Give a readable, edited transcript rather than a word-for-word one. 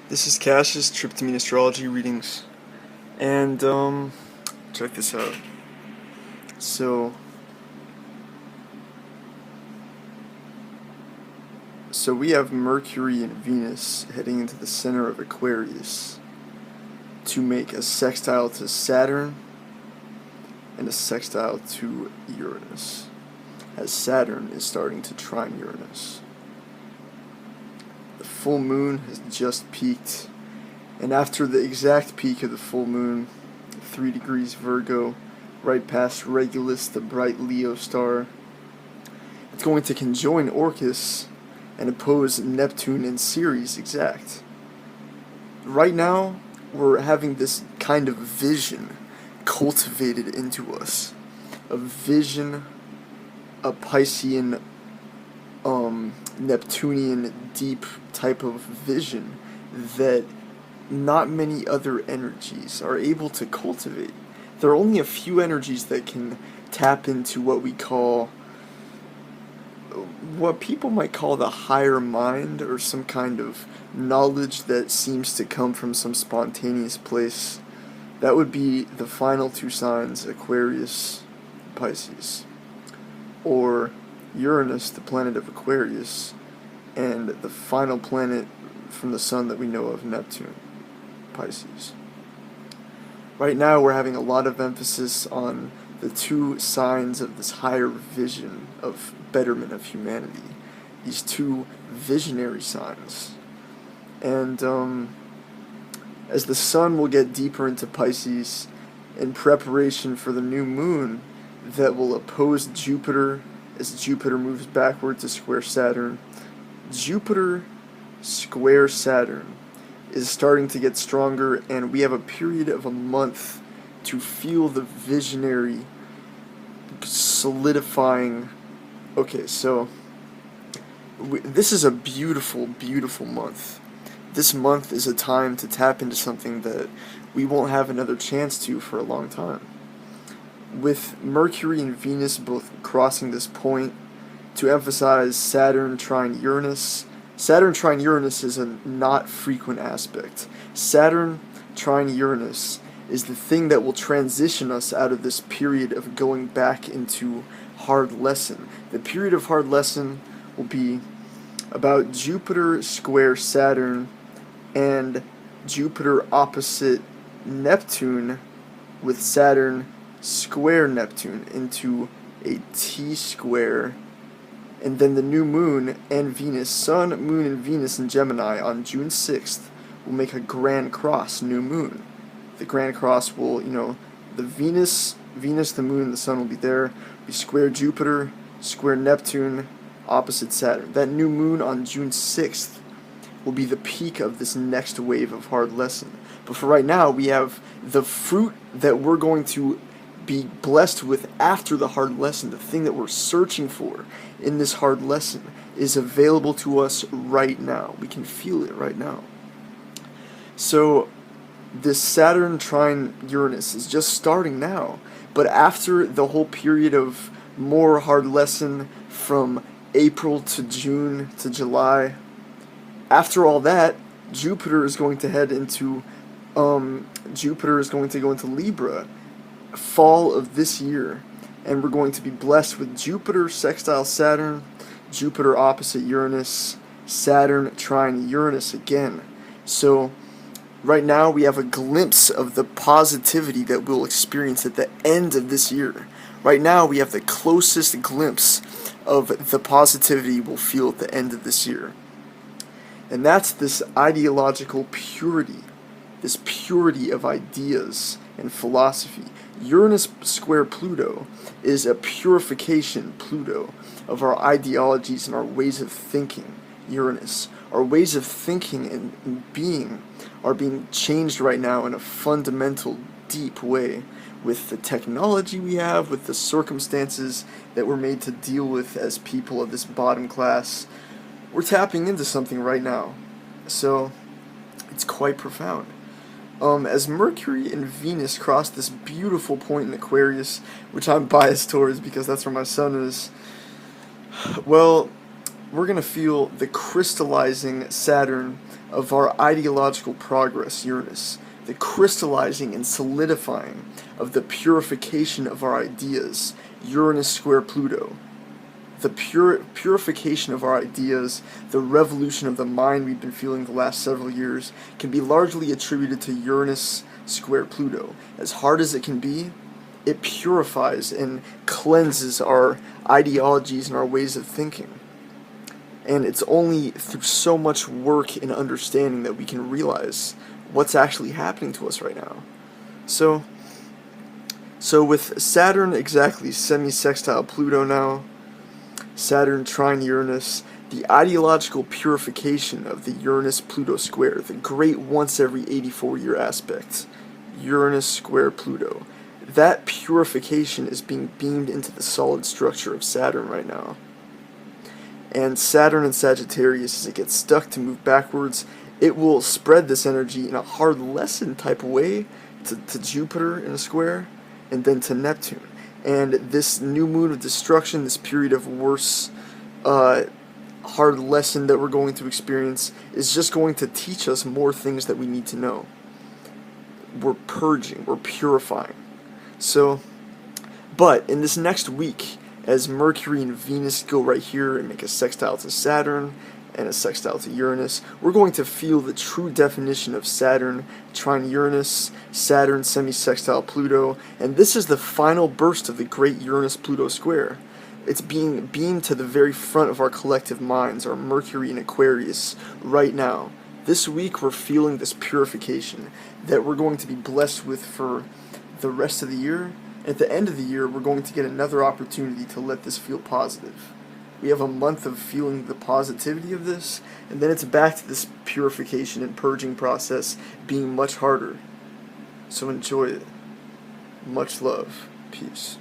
This is Cash's Tryptamine Astrology readings, and check this out. So, so we have Mercury and Venus heading into the center of Aquarius to make a sextile to Saturn and a sextile to Uranus, as Saturn is starting to trine Uranus. The full moon has just peaked, and after the exact peak of the full moon, 3 degrees Virgo, right past Regulus, the bright Leo star, it's going to conjoin Orcus and oppose Neptune in Ceres exact. Right now, we're having this kind of vision cultivated into us. A vision, a Piscean, Neptunian deep type of vision that not many other energies are able to cultivate. There are only a few energies that can tap into what people might call the higher mind, or some kind of knowledge that seems to come from some spontaneous place. That would be the final two signs, Aquarius, Pisces, or Uranus, the planet of Aquarius, and the final planet from the sun that we know of, Neptune, Pisces. Right now we're having a lot of emphasis on the two signs of this higher vision of betterment of humanity, these two visionary signs. And as the sun will get deeper into Pisces in preparation for the new moon that will oppose Jupiter as Jupiter moves backward to square Saturn, Jupiter square Saturn is starting to get stronger, and we have a period of a month to feel the visionary solidifying. Okay, so this is a beautiful, beautiful month. This month is a time to tap into something that we won't have another chance to for a long time. With Mercury and Venus both crossing this point to emphasize Saturn trine Uranus. Saturn trine Uranus is a not frequent aspect. Saturn trine Uranus is the thing that will transition us out of this period of going back into hard lesson. The period of hard lesson will be about Jupiter square Saturn and Jupiter opposite Neptune, with Saturn square Neptune into a T square, and then the new moon and Venus, Sun, Moon, and Venus in Gemini on June 6th will make a grand cross new moon. The grand cross will, the Venus, the moon, and the sun will be there, be square Jupiter, square Neptune, opposite Saturn. That new moon on June 6th will be the peak of this next wave of hard lesson. But for right now, we have the fruit that we're going to be blessed with after the hard lesson. The thing that we're searching for in this hard lesson is available to us right now. We can feel it right now. So this Saturn trine Uranus is just starting now, but after the whole period of more hard lesson from April to June to July, after all that, Jupiter is going to go into Libra fall of this year, and we're going to be blessed with Jupiter sextile Saturn, Jupiter opposite Uranus, Saturn trine Uranus again. So right now we have a glimpse of the positivity that we'll experience at the end of this year. Right now we have the closest glimpse of the positivity we'll feel at the end of this year. And that's this ideological purity, this purity of ideas and philosophy. Uranus square Pluto is a purification, Pluto, of our ideologies and our ways of thinking. Uranus, our ways of thinking and being are being changed right now in a fundamental, deep way, with the technology we have, with the circumstances that we're made to deal with as people of this bottom class. We're tapping into something right now. So it's quite profound. As Mercury and Venus cross this beautiful point in Aquarius, which I'm biased towards because that's where my sun is, well, we're going to feel the crystallizing Saturn of our ideological progress, Uranus, the crystallizing and solidifying of the purification of our ideas, Uranus square Pluto. The purification of our ideas, the revolution of the mind we've been feeling the last several years, can be largely attributed to Uranus square Pluto. As hard as it can be, it purifies and cleanses our ideologies and our ways of thinking. And it's only through so much work and understanding that we can realize what's actually happening to us right now. So with Saturn exactly semi-sextile Pluto now, Saturn trine Uranus, the ideological purification of the Uranus-Pluto square, the great once every 84-year aspect, Uranus square Pluto, that purification is being beamed into the solid structure of Saturn right now. And Saturn in Sagittarius, as it gets stuck to move backwards, it will spread this energy in a hard lesson type of way to Jupiter in a square, and then to Neptune. And this new moon of destruction, this period of worse, hard lesson that we're going to experience, is just going to teach us more things that we need to know. We're purging, we're purifying. But in this next week, as Mercury and Venus go right here and make a sextile to Saturn and a sextile to Uranus, we're going to feel the true definition of Saturn trine Uranus, Saturn semi-sextile Pluto, and this is the final burst of the great Uranus-Pluto square. It's being beamed to the very front of our collective minds, our Mercury in Aquarius, right now. This week we're feeling this purification that we're going to be blessed with for the rest of the year. At the end of the year, we're going to get another opportunity to let this feel positive. We have a month of feeling the positivity of this, and then it's back to this purification and purging process being much harder. So enjoy it. Much love. Peace.